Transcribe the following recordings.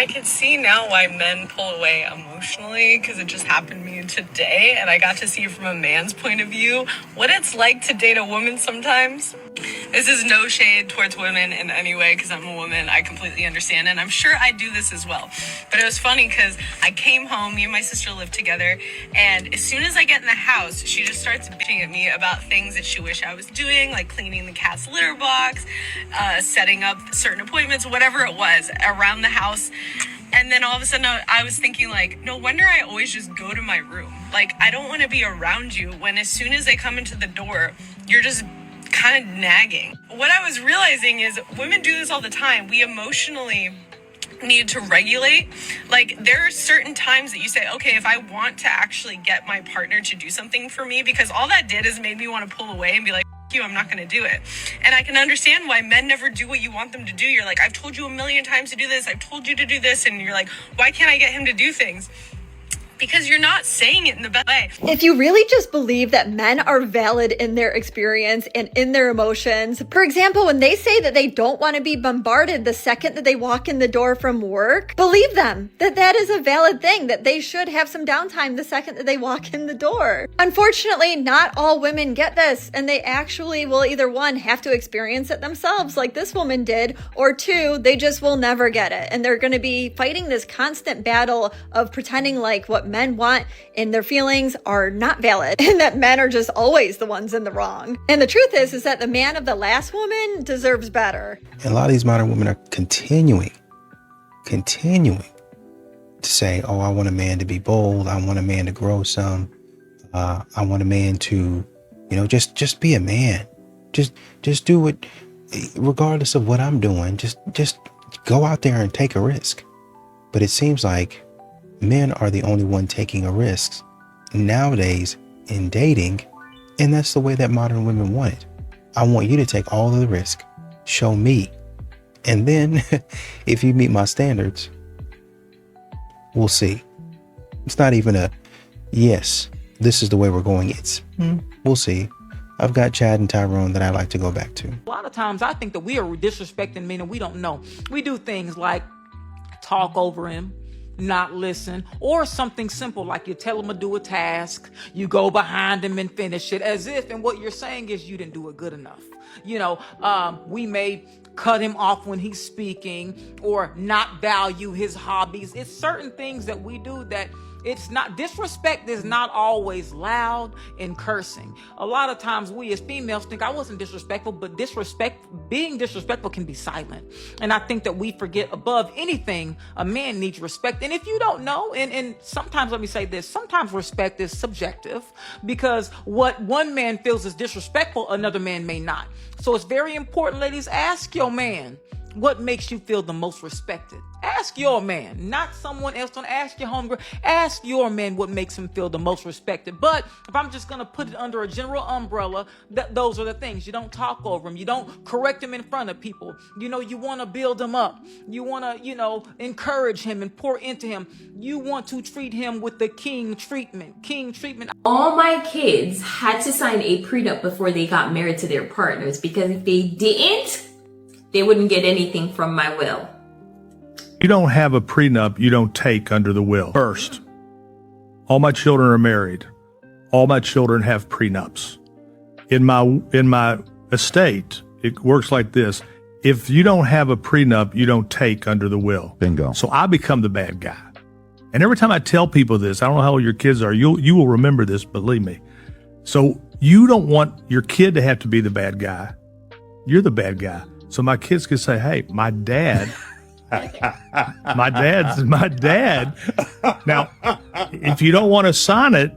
I can see now why men pull away emotionally, because it just happened to me today, and I got to see from a man's point of view what it's like to date a woman sometimes. This is no shade towards women in any way, because I'm a woman. I completely understand, and I'm sure I do this as well. But it was funny because I came home, me and my sister lived together, and as soon as I get in the house, she just starts bitching at me about things that she wished I was doing, like cleaning the cat's litter box, setting up certain appointments, whatever it was, around the house. And then all of a sudden I was thinking, like, no wonder I always just go to my room. Like, I don't want to be around you when as soon as they come into the door, you're just kind of nagging. What I was realizing is women do this all the time. We emotionally need to regulate. Like, there are certain times that you say, okay, if I want to actually get my partner to do something for me, because all that did is made me want to pull away and be like, you, I'm not going to do it. And I can understand why men never do what you want them to do. You're like, I've told you a million times to do this. I've told you to do this. And you're like, why can't I get him to do things? Because you're not saying it in the best way. If you really just believe that men are valid in their experience and in their emotions, for example, when they say that they don't want to be bombarded the second that they walk in the door from work, believe them that that is a valid thing, that they should have some downtime the second that they walk in the door. Unfortunately, not all women get this, and they actually will either, one, have to experience it themselves like this woman did, or two, they just will never get it. And they're going to be fighting this constant battle of pretending like what men want and their feelings are not valid, and that men are just always the ones in the wrong. And the truth is that the man of the last woman deserves better. And a lot of these modern women are continuing to say, oh, I want a man to be bold. I want a man to grow some. I want a man to, just be a man. Just do it regardless of what I'm doing. Just go out there and take a risk. But it seems like men are the only one taking a risk nowadays in dating, and that's the way that modern women want it. I want you to take all of the risk, show me, and then if you meet my standards, we'll see. It's not even a yes, this is the way we're going. It's we'll see. I've got Chad and Tyrone that I like to go back to. A lot of times I think that we are disrespecting men and we don't know. We do things like talk over him, not listen, or something simple like you tell him to do a task, you go behind him and finish it, as if, and what you're saying is you didn't do it good enough. We may cut him off when he's speaking or not value his hobbies. It's certain things that we do that it's not, disrespect is not always loud and cursing. A lot of times we as females think I wasn't disrespectful, but being disrespectful can be silent. And I think that we forget above anything, a man needs respect. And if you don't know, and sometimes, let me say this, sometimes respect is subjective, because what one man feels is disrespectful, another man may not. So it's very important, ladies, ask your man what makes you feel the most respected. Ask your man, not someone else. Don't ask your homegirl. Ask your man what makes him feel the most respected. But if I'm just going to put it under a general umbrella, those are the things. You don't talk over him. You don't correct him in front of people. You want to build him up. You want to, encourage him and pour into him. You want to treat him with the king treatment. All my kids had to sign a prenup before they got married to their partners, because if they didn't, they wouldn't get anything from my will. You don't have a prenup you don't take under the will. First, all my children are married. All my children have prenups. In my estate, it works like this. If you don't have a prenup, you don't take under the will. Bingo. So I become the bad guy. And every time I tell people this, I don't know how old your kids are, you will remember this, believe me. So you don't want your kid to have to be the bad guy. You're the bad guy. So my kids can say, hey, my dad. My dad. Now, if you don't want to sign it,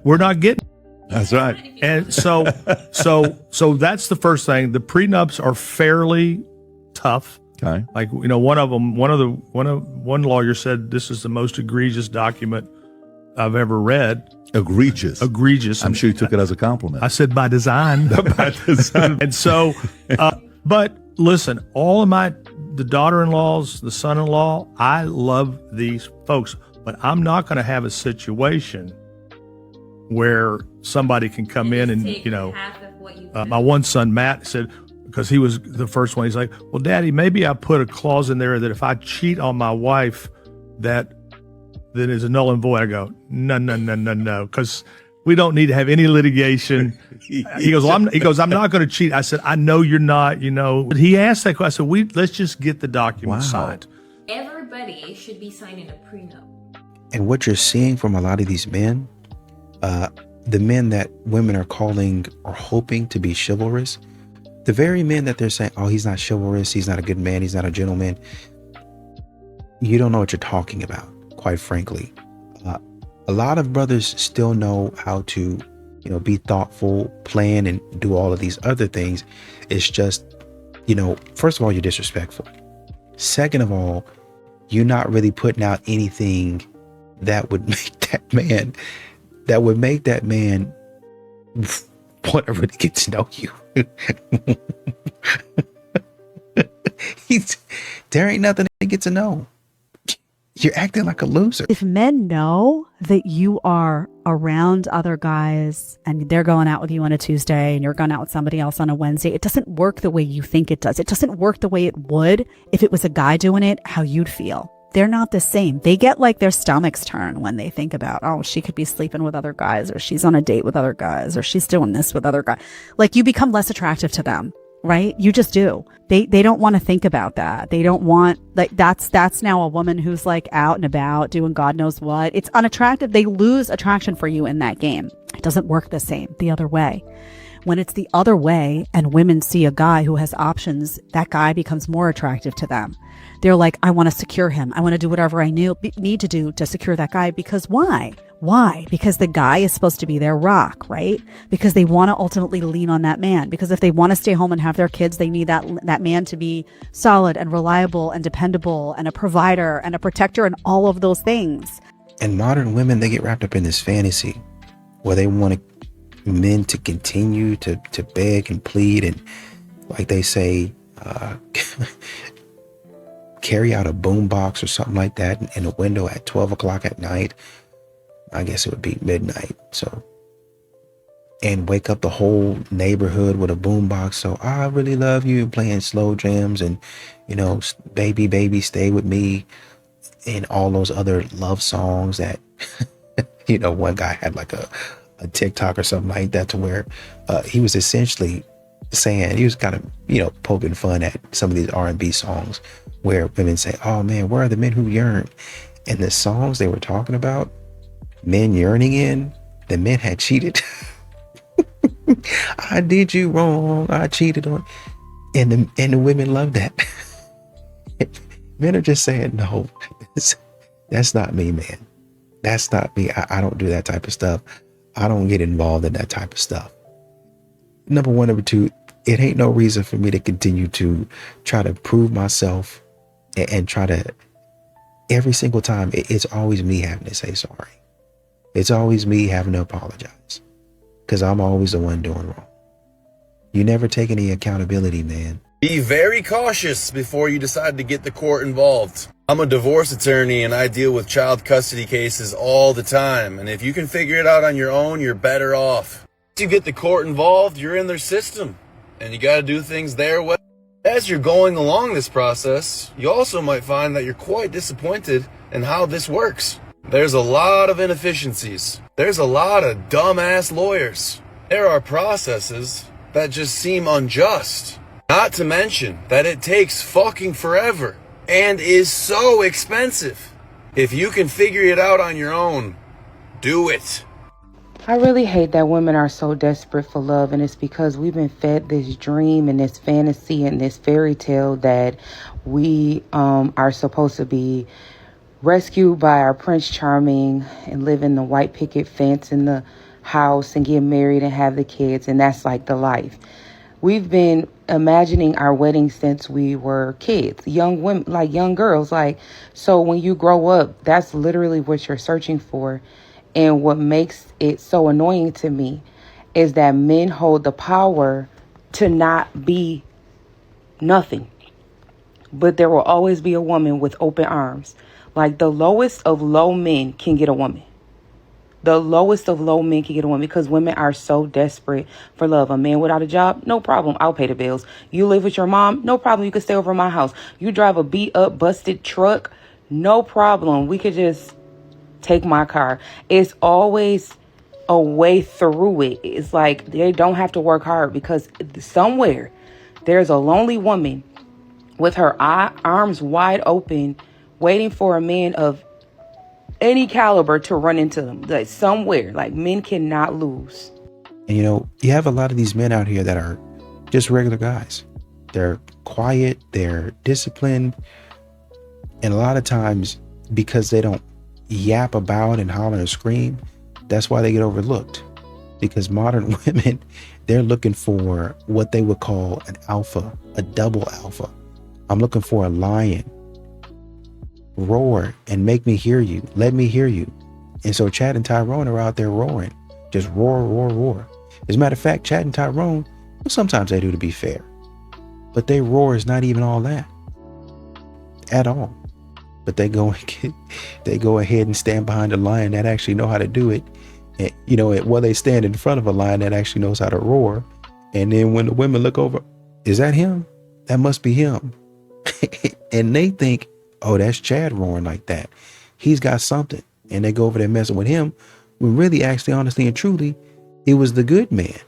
we're not getting it. That's right. And so that's the first thing. The prenups are fairly tough. Okay. Like, one lawyer said this is the most egregious document I've ever read. Egregious. I'm sure you took it as a compliment. I said by design. By design. And so, but listen, all of the daughter-in-laws, the son-in-law, I love these folks, but I'm not going to have a situation where somebody can come in and, my one son, Matt, said, because he was the first one. He's like, well, Daddy, maybe I put a clause in there that if I cheat on my wife, that is a null and void. I go, no, because we don't need to have any litigation. He goes, I'm not going to cheat. I said, I know you're not, But he asked that question. I said, let's just get the document signed. Everybody should be signing a prenup. And what you're seeing from a lot of these men, the men that women are calling or hoping to be chivalrous, the very men that they're saying, oh, he's not chivalrous, he's not a good man, he's not a gentleman. You don't know what you're talking about, quite frankly. A lot of brothers still know how to, be thoughtful, plan, and do all of these other things. It's just, first of all, you're disrespectful. Second of all, you're not really putting out anything that would make that man want to really get to know you. There ain't nothing to get to know. You're acting like a loser. If men know that you are around other guys and they're going out with you on a Tuesday and you're going out with somebody else on a Wednesday, it doesn't work the way you think it does. It doesn't work the way it would if it was a guy doing it, how you'd feel. They're not the same. They get like their stomachs turn when they think about, oh, she could be sleeping with other guys, or she's on a date with other guys, or she's doing this with other guys. Like, you become less attractive to them, right? You just do. They don't want to think about that. They don't want, like, that's now a woman who's like out and about doing God knows what. It's unattractive. They lose attraction for you in that game. It doesn't work the same the other way. When it's the other way and women see a guy who has options, that guy becomes more attractive to them. They're like, I want to secure him. I want to do whatever I need to do to secure that guy. Because why? Why? Because the guy is supposed to be their rock, right? Because they want to ultimately lean on that man. Because if they want to stay home and have their kids, they need that man to be solid and reliable and dependable and a provider and a protector and all of those things. And modern women, they get wrapped up in this fantasy where they want men to continue to beg and plead and, like they say, carry out a boombox or something like that in a window at 12 o'clock at night. I guess it would be midnight. So, and wake up the whole neighborhood with a boombox. So I really love you, playing slow jams and, baby, stay with me, and all those other love songs that, one guy had like a TikTok or something like that, to where he was essentially saying, he was kind of, poking fun at some of these R&B songs where women say, oh man, where are the men who yearn? And the songs they were talking about, men yearning in, the men had cheated. I did you wrong, I cheated on, and the women love that. Men are just saying, no, that's not me, man. That's not me. I don't do that type of stuff. I don't get involved in that type of stuff. Number one. Number two, it ain't no reason for me to continue to try to prove myself and try to, every single time, it's always me having to say sorry. It's always me having to apologize, because I'm always the one doing wrong. You never take any accountability, man. Be very cautious before you decide to get the court involved. I'm a divorce attorney and I deal with child custody cases all the time. And if you can figure it out on your own, you're better off. Once you get the court involved, you're in their system and you got to do things their way. As you're going along this process, you also might find that you're quite disappointed in how this works. There's a lot of inefficiencies. There's a lot of dumbass lawyers. There are processes that just seem unjust. Not to mention that it takes fucking forever and is so expensive. If you can figure it out on your own, do it. I really hate that women are so desperate for love, and it's because we've been fed this dream and this fantasy and this fairy tale that we are supposed to be rescued by our Prince Charming and live in the white picket fence in the house and get married and have the kids, and that's like the life. We've been imagining our wedding since we were kids, young women, like young girls. Like, so when you grow up, that's literally what you're searching for. And what makes it so annoying to me is that men hold the power to not be nothing. But there will always be a woman with open arms. Like, the lowest of low men can get a woman. The lowest of low men can get a woman because women are so desperate for love. A man without a job, no problem. I'll pay the bills. You live with your mom, no problem. You can stay over at my house. You drive a beat up, busted truck, no problem. We could just take my car. It's always a way through it. It's like they don't have to work hard because somewhere there's a lonely woman with her arms wide open, waiting for a man of any caliber to run into them. Like somewhere, like men cannot lose. And you have a lot of these men out here that are just regular guys. They're quiet, they're disciplined, and a lot of times because they don't yap about and holler and scream, that's why they get overlooked. Because modern women, they're looking for what they would call an alpha, a double alpha. I'm looking for a lion. Roar and make me hear you. Let me hear you. And so Chad and Tyrone are out there roaring. Just roar, roar, roar. As a matter of fact, Chad and Tyrone, well, sometimes they do, to be fair. But they roar is not even all that. At all. But they go ahead and stand behind a lion that actually know how to do it. And, they stand in front of a lion that actually knows how to roar. And then when the women look over, is that him? That must be him. And they think, oh, that's Chad roaring like that. He's got something. And they go over there messing with him. When really, actually, honestly and truly, it was the good man.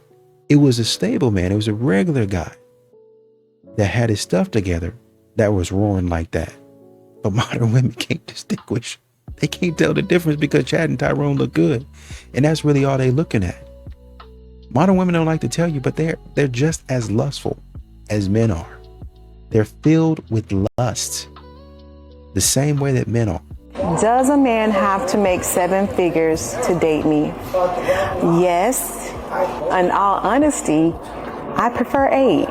It was a stable man. It was a regular guy that had his stuff together that was roaring like that. But modern women can't distinguish. They can't tell the difference because Chad and Tyrone look good. And that's really all they're looking at. Modern women don't like to tell you, but they're just as lustful as men are. They're filled with lust. The same way that men are. Does a man have to make 7 figures to date me? Yes. In all honesty, I prefer 8.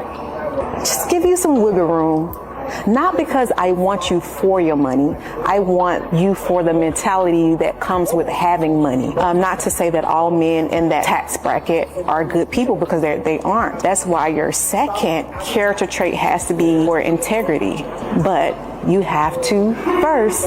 Just give you some wiggle room. Not because I want you for your money. I want you for the mentality that comes with having money. Not to say that all men in that tax bracket are good people, because they aren't. That's why your second character trait has to be for integrity. But you have to first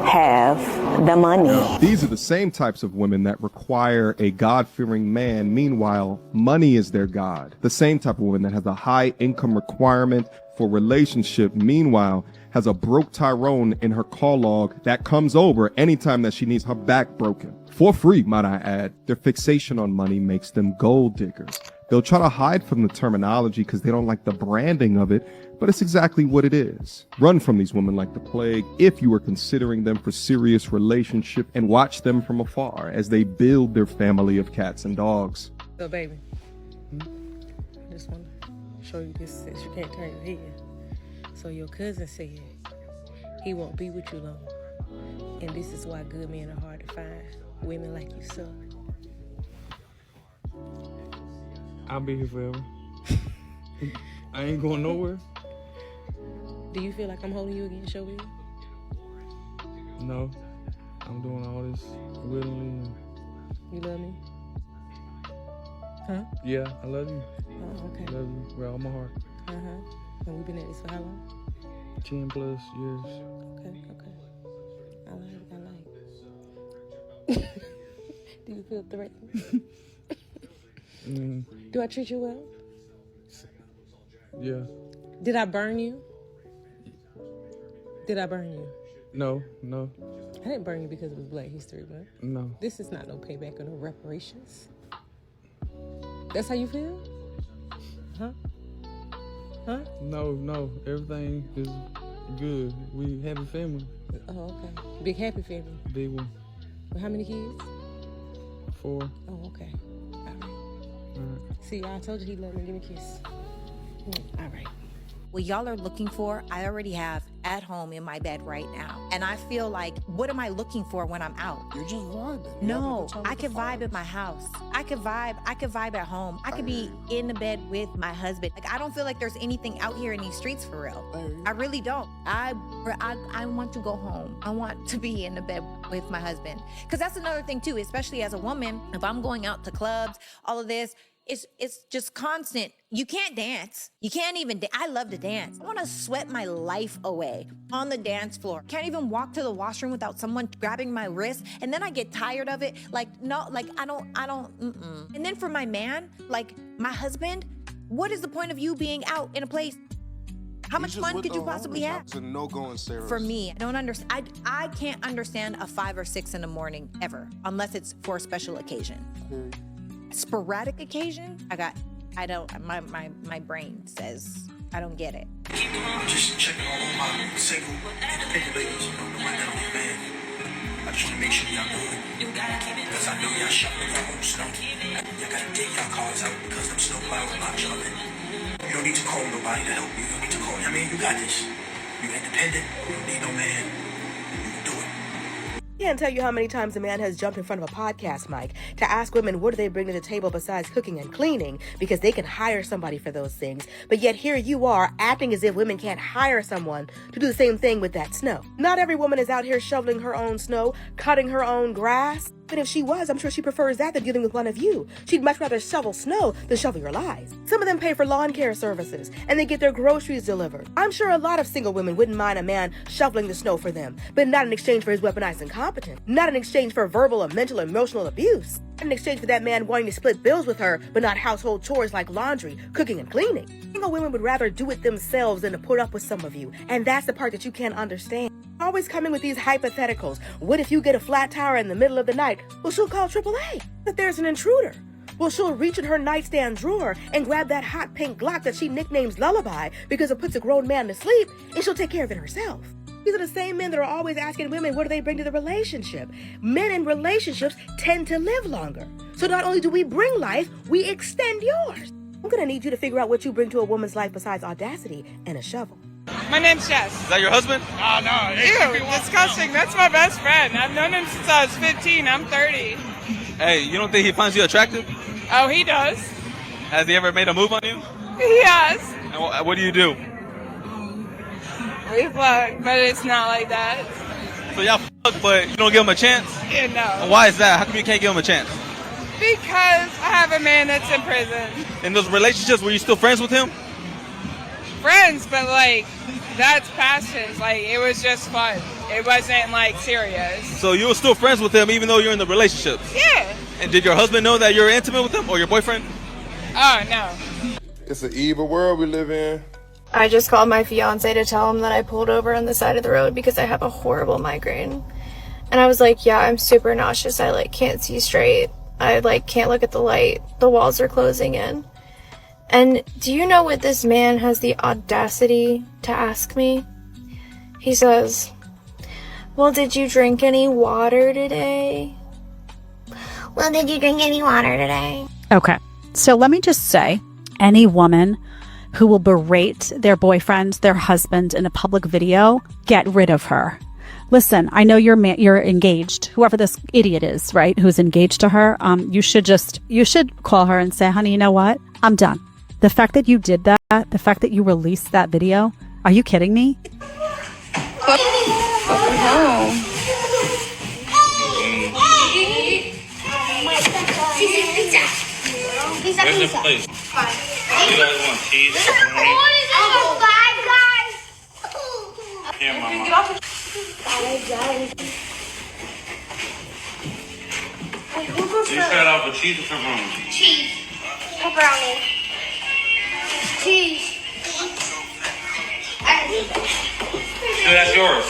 have the money. These are the same types of women that require a God-fearing man. Meanwhile, money is their God. The same type of woman that has a high income requirement for relationship, meanwhile, has a broke Tyrone in her call log that comes over anytime that she needs her back broken. For free, might I add. Their fixation on money makes them gold diggers. They'll try to hide from the terminology because they don't like the branding of it, but it's exactly what it is. Run from these women like the plague if you are considering them for serious relationship, and watch them from afar as they build their family of cats and dogs. So baby, I just want to show you this since you can't turn your head. So your cousin said he won't be with you long. And this is why good men are hard to find. Women like you suck. I'll be here forever. I ain't going nowhere. Do you feel like I'm holding you against your will? No. I'm doing all this willingly. You love me? Huh? Yeah, I love you. Oh, okay. Love you with all my heart. Uh-huh. And we've been at this for how long? 10 plus years. Okay. I like. Do you feel threatened? Do I treat you well? Yeah. Did I burn you? Did I burn you? No. I didn't burn you because it was Black History Month. No. This is not no payback or no reparations. That's how you feel? Huh? No. Everything is good. We happy family. Oh, okay. Big happy family. Big one. Well, how many kids? 4. Oh, okay. All right. See, I told you he loved me. Give me a kiss. All right. What y'all are looking for, I already have at home in my bed right now. And I feel like, what am I looking for when I'm out? You're just vibing. No, I could vibe at my house. I could vibe at home. I could be in the bed with my husband. Like, I don't feel like there's anything out here in these streets for real. I really don't. I want to go home. I want to be in the bed with my husband. Because that's another thing too, especially as a woman, if I'm going out to clubs, all of this, it's just constant. You can't dance. You can't even I love to dance. I want to sweat my life away on the dance floor. Can't even walk to the washroom without someone grabbing my wrist. And then I get tired of it. Like, no, like I don't. And then for my man, like my husband, what is the point of you being out in a place? How much fun could you possibly have? For me, I don't understand. I can't understand a 5 or 6 in the morning ever, unless it's for a special occasion. Sporadic occasion, my brain says I don't get it. I'm just checking all of my single independent ladies, the one that on your man. I just want to make sure y'all good. Because I know y'all shopping your own snow. Y'all got to dig y'all cars out because them snow plows are not jumping. You don't need to call nobody to help you. You don't need to call. I mean, you got this. You're independent. You don't need no man. You can do it. I can't tell you how many times a man has jumped in front of a podcast mic to ask women what do they bring to the table besides cooking and cleaning, because they can hire somebody for those things. But yet here you are acting as if women can't hire someone to do the same thing with that snow. Not every woman is out here shoveling her own snow, cutting her own grass. But if she was, I'm sure she prefers that than dealing with one of you. She'd much rather shovel snow than shovel your lies. Some of them pay for lawn care services, and they get their groceries delivered. I'm sure a lot of single women wouldn't mind a man shoveling the snow for them, but not in exchange for his weaponized incompetence. Not in exchange for verbal or mental or emotional abuse. Not in exchange for that man wanting to split bills with her, but not household chores like laundry, cooking, and cleaning. Single women would rather do it themselves than to put up with some of you, and that's the part that you can't understand. Always coming with these hypotheticals. What if you get a flat tire in the middle of the night? Well, she'll call AAA. If there's an intruder, well, she'll reach in her nightstand drawer and grab that hot pink Glock that she nicknames Lullaby because it puts a grown man to sleep, and she'll take care of it herself. These are the same men that are always asking women, what do they bring to the relationship? Men in relationships tend to live longer. So not only do we bring life, we extend yours. I'm gonna need you to figure out what you bring to a woman's life besides audacity and a shovel. My name's Jess. Is that your husband? Oh, no. Ew, disgusting. That's my best friend. I've known him since I was 15. I'm 30. Hey, you don't think he finds you attractive? Oh, he does. Has he ever made a move on you? He has. And what do you do? We fuck, but it's not like that. So y'all fuck, but you don't give him a chance? Yeah, no. And why is that? How come you can't give him a chance? Because I have a man that's in prison. In those relationships, were you still friends with him? Friends, but like, that's past tense. Like, it was just fun. It wasn't like serious. So you were still friends with him even though you're in the relationship? Yeah. And did your husband know that you're intimate with him or your boyfriend? Oh, no. It's an evil world we live in. I just called my fiance to tell him that I pulled over on the side of the road because I have a horrible migraine. And I was like, yeah, I'm super nauseous. I can't see straight. I can't look at the light. The walls are closing in. And do you know what this man has the audacity to ask me? He says, well, did you drink any water today? Well, did you drink any water today? Okay. So let me just say, any woman who will berate their boyfriend, their husband in a public video, get rid of her. Listen, I know you're engaged, whoever this idiot is, right, who's engaged to her. You should call her and say, honey, you know what? I'm done. The fact that you did that, the fact that you released that video, are you kidding me? Where's the place? You guys want cheese? Here, Mama. You said off with cheese or pepperoni? Cheese. Pepperoni. Cheese. So that's yours.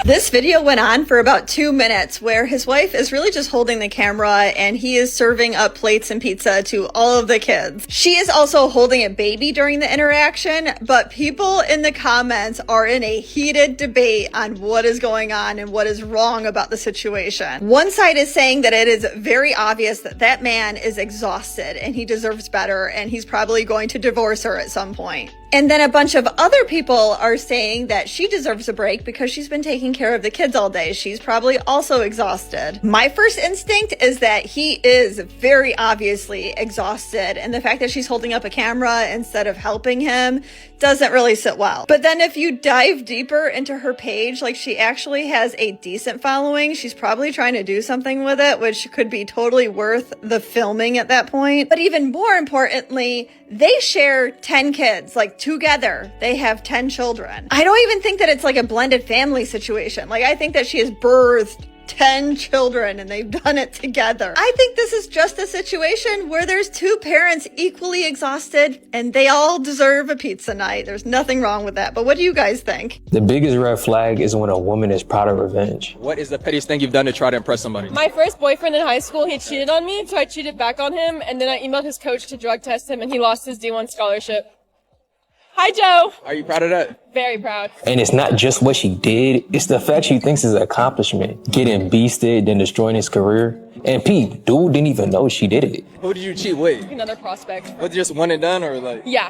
This video went on for about 2 minutes where his wife is really just holding the camera and he is serving up plates and pizza to all of the kids. She is also holding a baby during the interaction, but people in the comments are in a heated debate on what is going on and what is wrong about the situation. One side is saying that it is very obvious that that man is exhausted and he deserves better and he's probably going to divorce her at some point. And then a bunch of other people are saying that she deserves a break because she's been taking care of the kids all day. She's probably also exhausted. My first instinct is that he is very obviously exhausted, and the fact that she's holding up a camera instead of helping him doesn't really sit well. But then if you dive deeper into her page, like, she actually has a decent following. She's probably trying to do something with it, which could be totally worth the filming at that point. But even more importantly, they share 10 kids, like, together. They have 10 children. I don't even think that it's like a blended family situation. Like, I think that she has birthed 10 children and they've done it together. I think this is just a situation where there's two parents equally exhausted and they all deserve a pizza night. There's nothing wrong with that. But what do you guys think? The biggest red flag is when a woman is proud of revenge. What is the pettiest thing you've done to try to impress somebody? My first boyfriend in high school, he cheated on me, so I cheated back on him, and then I emailed his coach to drug test him, and he lost his D1 scholarship. Hi, Joe. Are you proud of that? Very proud. And it's not just what she did, it's the fact she thinks is an accomplishment. Getting beasted, then destroying his career. And Pete, dude didn't even know she did it. Who did you cheat with? Another prospect. Was it just one and done, or like? Yeah.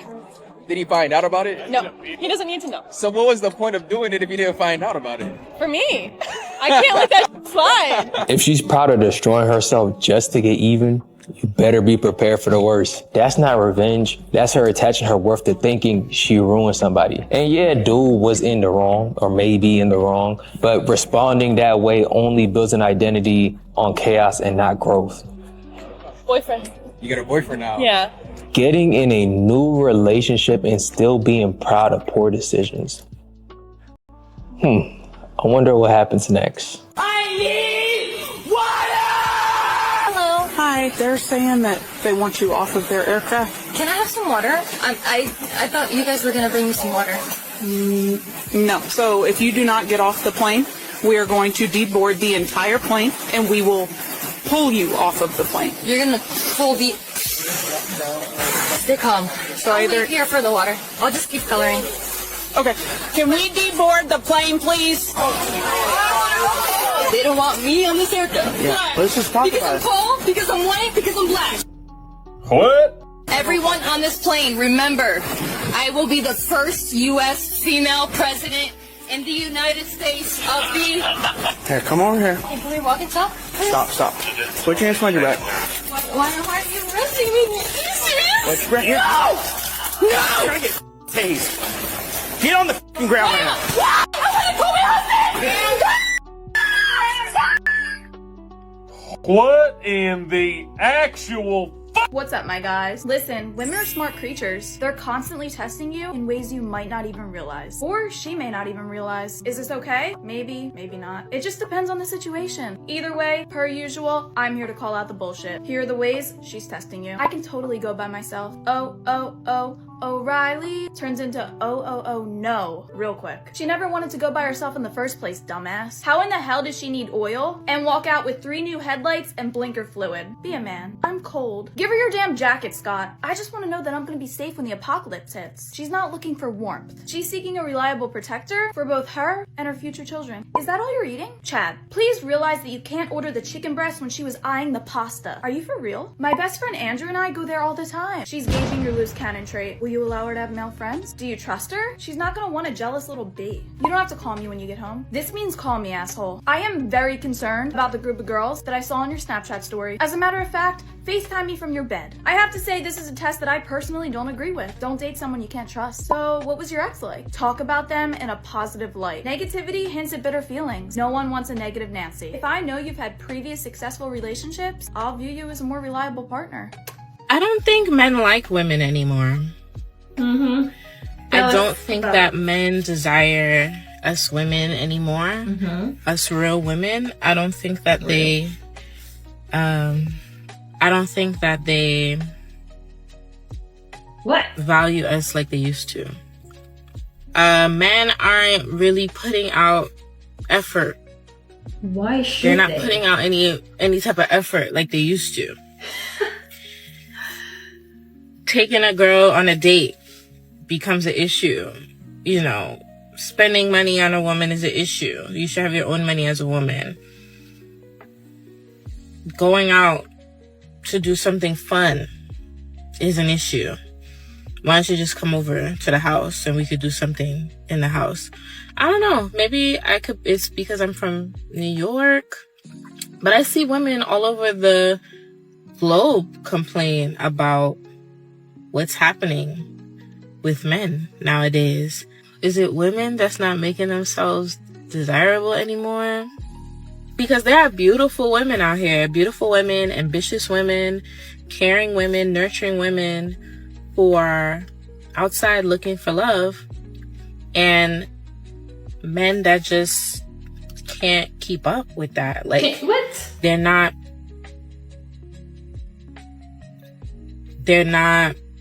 Did he find out about it? No, he doesn't need to know. So what was the point of doing it if you didn't find out about it? For me, I can't let that slide. If she's proud of destroying herself just to get even, you better be prepared for the worst. That's not revenge. That's her attaching her worth to thinking she ruined somebody. And yeah, dude was in the wrong, or maybe in the wrong, but responding that way only builds an identity on chaos and not growth. Boyfriend. You got a boyfriend now? Yeah. Getting in a new relationship and still being proud of poor decisions. I wonder what happens next. Hi, they're saying that they want you off of their aircraft. Can I have some water? I thought you guys were gonna bring me some water. No. So if you do not get off the plane, we are going to deboard the entire plane and we will pull you off of the plane. You're gonna pull the... Stay calm. Sorry, I'll leave here for the water. I'll just keep coloring. Okay. Can we deboard the plane, please? They don't want me on this aircraft. Yeah, let's just talk because about I'm it. tall, because I'm white, because I'm black. What? Everyone on this plane, remember, I will be the first U.S. female president in the United States of the... Here, come over here. Hey, can we walk and stop? Stop. Put your hands behind your back. Why are you arresting me? Are you serious? What's right here? No! Try to get tased. Get on the fucking ground right now. I'm gonna call my husband! What in the actual What's up, my guys? Listen, women are smart creatures. They're constantly testing you in ways you might not even realize. Or she may not even realize. Is this okay? Maybe, maybe not. It just depends on the situation. Either way, per usual, I'm here to call out the bullshit. Here are the ways she's testing you. I can totally go by myself. O'Reilly turns into no real quick. She never wanted to go by herself in the first place, dumbass. How in the hell does she need oil and walk out with 3 new headlights and blinker fluid? Be a man. I'm cold. Give her your damn jacket, Scott. I just want to know that I'm gonna be safe when the apocalypse hits. She's not looking for warmth. She's seeking a reliable protector for both her and her future children. Is that all you're eating? Chad, please realize that you can't order the chicken breast when she was eyeing the pasta. Are you for real? My best friend Andrew and I go there all the time. She's gauging your loose cannon trait. Will you allow her to have male friends? Do you trust her? She's not gonna want a jealous little bee. You don't have to call me when you get home. This means call me, asshole. I am very concerned about the group of girls that I saw on your Snapchat story. As a matter of fact, FaceTime me from your bed. I have to say this is a test that I personally don't agree with. Don't date someone you can't trust. So what was your ex like? Talk about them in a positive light. Negativity hints at bitter feelings. No one wants a negative Nancy. If I know you've had previous successful relationships, I'll view you as a more reliable partner. I don't think men like women anymore. I don't think that men desire us women anymore. Us real women. I don't think that they value us like they used to. Men aren't really putting out effort. Why should They're not putting out any type of effort like they used to. Taking a girl on a date becomes an issue. You know, spending money on a woman is an issue. You should have your own money as a woman. Going out to do something fun is an issue. Why don't you just come over to the house and we could do something in the house? I don't know. Maybe it's because I'm from New York. But I see women all over the globe complain about what's happening with men nowadays. Is it women that's not making themselves desirable anymore? Because there are beautiful women out here. Beautiful women, ambitious women, caring women, nurturing women who are outside looking for love. And men that just can't keep up with that. Like, what? They're not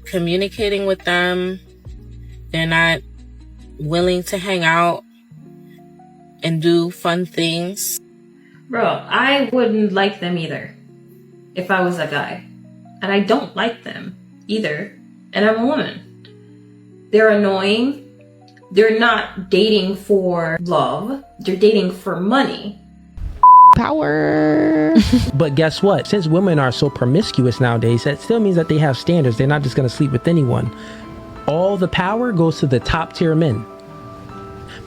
communicating with them. They're not willing to hang out and do fun things. Bro, I wouldn't like them either if I was a guy. And I don't like them either. And I'm a woman. They're annoying. They're not dating for love. They're dating for money. Power. But guess what? Since women are so promiscuous nowadays, that still means that they have standards. They're not just going to sleep with anyone. All the power goes to the top tier men.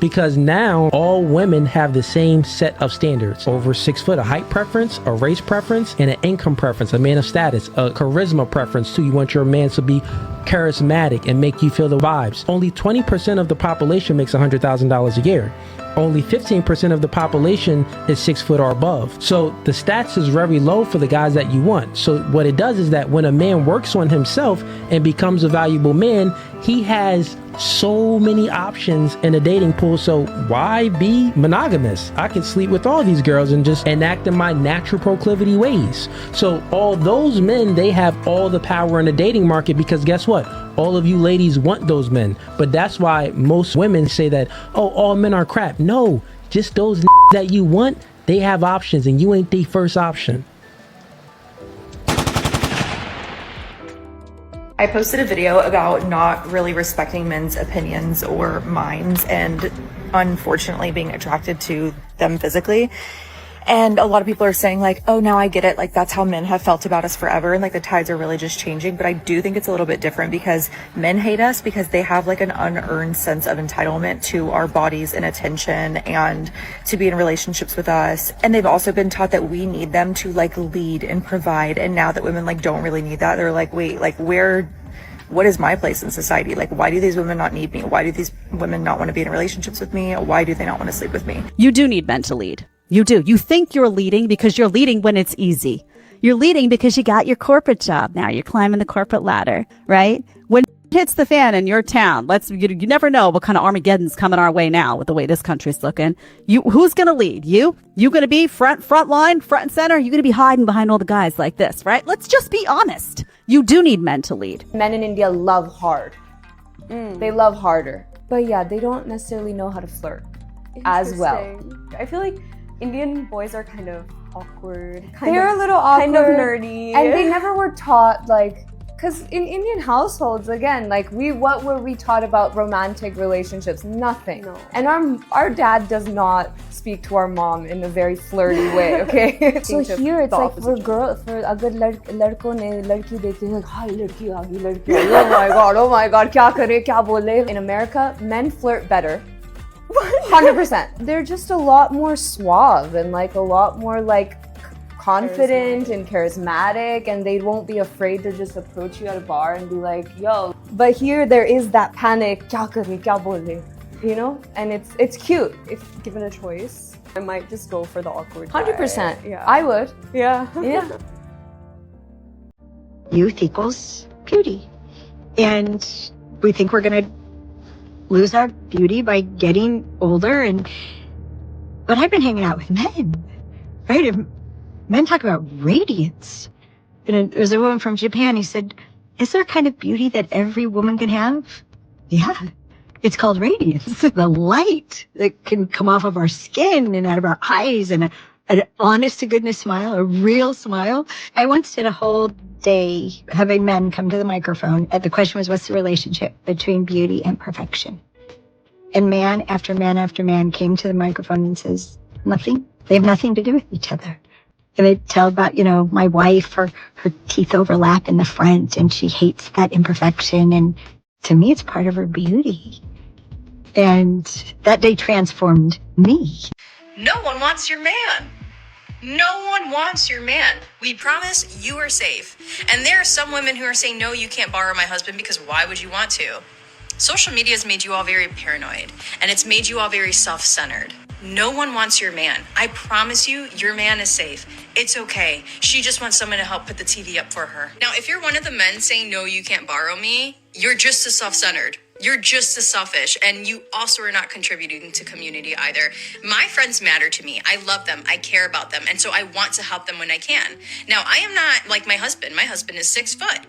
Because now all women have the same set of standards. Over 6 foot, a height preference, a race preference, and an income preference, a man of status, a charisma preference too. You want your man to be charismatic and make you feel the vibes. Only 20% of the population makes $100,000 a year. Only 15% of the population is 6 foot or above. So the stats is very low for the guys that you want. So what it does is that when a man works on himself and becomes a valuable man, he has so many options in a dating pool. So why be monogamous? I can sleep with all these girls and just enact in my natural proclivity ways. So all those men, they have all the power in the dating market because guess what? All of you ladies want those men. But that's why most women say that, oh, all men are crap. No, just those that you want, they have options and you ain't the first option. I posted a video about not really respecting men's opinions or minds and unfortunately being attracted to them physically. And a lot of people are saying like, oh, now I get it. Like, that's how men have felt about us forever. And like the tides are really just changing. But I do think it's a little bit different because men hate us because they have like an unearned sense of entitlement to our bodies and attention and to be in relationships with us. And they've also been taught that we need them to like lead and provide. And now that women like don't really need that, they're like, wait, like what is my place in society? Like, why do these women not need me? Why do these women not want to be in relationships with me? Why do they not want to sleep with me? You do need men to lead. You do. You think you're leading because you're leading when it's easy. You're leading because you got your corporate job. Now you're climbing the corporate ladder, right? When it hits the fan in your town, you never know what kind of Armageddon's coming our way now with the way this country's looking. Who's going to lead? You going to be front line, front and center? You going to be hiding behind all the guys like this, right? Let's just be honest. You do need men to lead. Men in India love hard. They love harder. But yeah, they don't necessarily know how to flirt as well. I feel like Indian boys are kind of awkward. They're a little awkward. Kind of nerdy. And they never were taught like, because in Indian households, again, like what were we taught about romantic relationships? Nothing. No. And our dad does not speak to our mom in a very flirty way, okay? So here it's like for agar ladko ne ladki dekhte hain, hi ladki aa gayi, oh my god, kya kare, kya bole. In America, men flirt better. 100%. They're just a lot more suave and like a lot more like confident and charismatic, and they won't be afraid to just approach you at a bar and be like, yo. But here there is that panic, kya kare, kya bole, you know? And it's cute. If given a choice, I might just go for the awkward guy. 100%. Yeah. I would. Yeah. Yeah. Youth equals beauty. And we think we're going to lose our beauty by getting older. But I've been hanging out with men, right? And men talk about radiance. And there's a woman from Japan who said, is there a kind of beauty that every woman can have? Yeah. It's called radiance. The light that can come off of our skin and out of our eyes, and an honest to goodness smile, a real smile. I once did a whole day having men come to the microphone, and the question was, what's the relationship between beauty and perfection? And man after man after man came to the microphone and says, nothing. They have nothing to do with each other. And they tell about, my wife, her teeth overlap in the front and she hates that imperfection. And to me, it's part of her beauty. And that day transformed me. No one wants your man. No one wants your man. We promise you are safe. And there are some women who are saying, no, you can't borrow my husband because why would you want to? Social media has made you all very paranoid, and it's made you all very self-centered. No one wants your man. I promise you, your man is safe. It's okay. She just wants someone to help put the TV up for her. Now, if you're one of the men saying, no, you can't borrow me, you're just as self-centered. You're just as selfish, and you also are not contributing to community either. My friends matter to me. I love them. I care about them. And so I want to help them when I can. Now, I am not like my husband. My husband is 6 foot.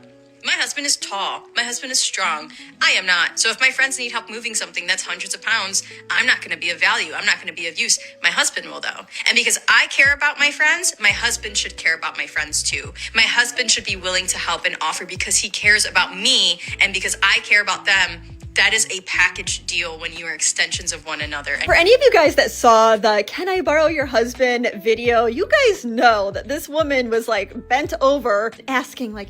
My husband is tall. My husband is strong. I am not. So if my friends need help moving something that's hundreds of pounds, I'm not going to be of value. I'm not going to be of use. My husband will, though. And because I care about my friends, my husband should care about my friends, too. My husband should be willing to help and offer because he cares about me and because I care about them. That is a package deal when you are extensions of one another. For any of you guys that saw the "Can I borrow your husband" video, you guys know that this woman was like bent over asking like,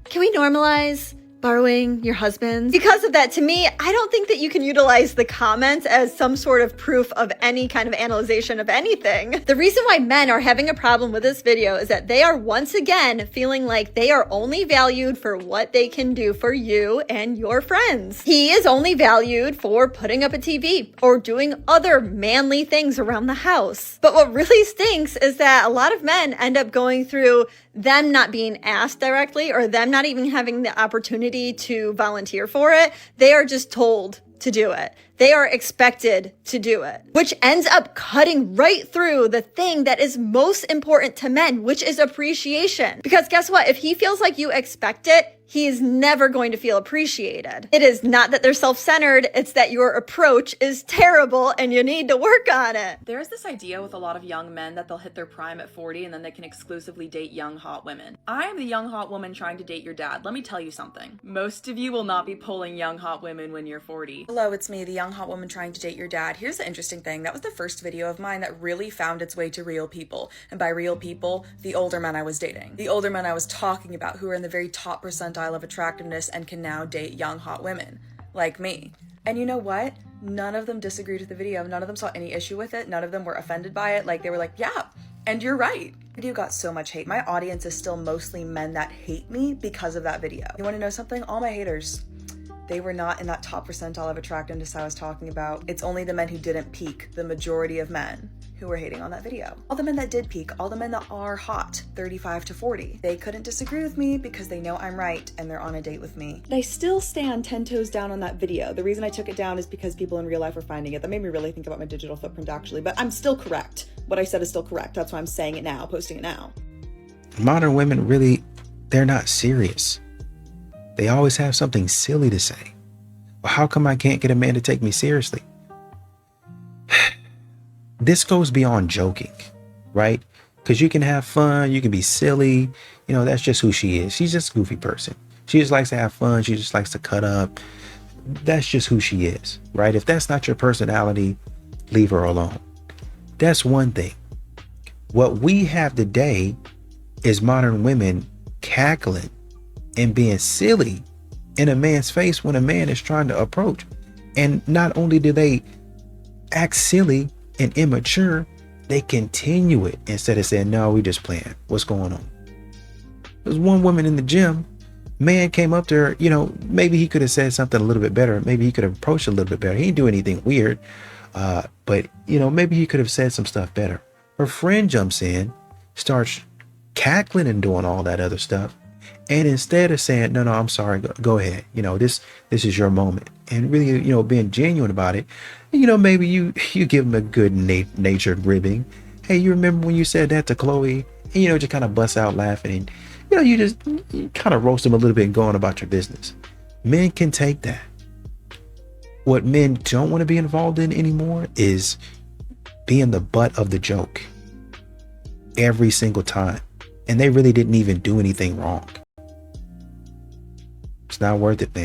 can we normalize borrowing your husband? Because of that, to me, I don't think that you can utilize the comments as some sort of proof of any kind of analyzation of anything. The reason why men are having a problem with this video is that they are once again feeling like they are only valued for what they can do for you and your friends. He is only valued for putting up a TV or doing other manly things around the house. But what really stinks is that a lot of men end up going through them not being asked directly or them not even having the opportunity to volunteer for it. They are just told to do it. They are expected to do it, which ends up cutting right through the thing that is most important to men, which is appreciation. Because guess what? If he feels like you expect it, he is never going to feel appreciated. It is not that they're self-centered, it's that your approach is terrible and you need to work on it. There's this idea with a lot of young men that they'll hit their prime at 40 and then they can exclusively date young hot women. I am the young hot woman trying to date your dad. Let me tell you something. Most of you will not be pulling young hot women when you're 40. Hello, it's me, the young hot woman trying to date your dad. Here's the interesting thing. That was the first video of mine that really found its way to real people. And by real people, the older men I was dating. The older men I was talking about who are in the very top percentile of attractiveness and can now date young hot women like me. And you know what? None of them disagreed with the video. None of them saw any issue with it. None of them were offended by it. Like, they were like, yeah, and you're right. The video got so much hate. My audience is still mostly men that hate me because of that video. You want to know something? All my haters, they were not in that top percentile of attractiveness I was talking about. It's only the men who didn't peak, the majority of men who were hating on that video. All the men that did peak, all the men that are hot, 35 to 40, they couldn't disagree with me because they know I'm right and they're on a date with me. I still stand 10 toes down on that video. The reason I took it down is because people in real life were finding it. That made me really think about my digital footprint actually, but I'm still correct. What I said is still correct. That's why I'm saying it now, posting it now. Modern women really, they're not serious. They always have something silly to say. Well, how come I can't get a man to take me seriously? This goes beyond joking, right? Because you can have fun, you can be silly, you know, that's just who she is. She's just a goofy person. She just likes to have fun, she just likes to cut up. That's just who she is, right? If that's not your personality, leave her alone. That's one thing. What we have today is modern women cackling and being silly in a man's face when a man is trying to approach. And not only do they act silly and immature, they continue it instead of saying, no, we just playing. What's going on? There's one woman in the gym, man came up to her, you know, maybe he could have said something a little bit better. Maybe he could have approached a little bit better. He didn't do anything weird, but you know, maybe he could have said some stuff better. Her friend jumps in, starts cackling and doing all that other stuff. And instead of saying, no, I'm sorry, go ahead. You know, this is your moment. And really, you know, being genuine about it, you know, maybe you give him a good natured ribbing. Hey, you remember when you said that to Chloe? And, you know, just kind of bust out laughing. And, you know, you kind of roast him a little bit and go on about your business. Men can take that. What men don't want to be involved in anymore is being the butt of the joke every single time. And they really didn't even do anything wrong. It's not worth it, man.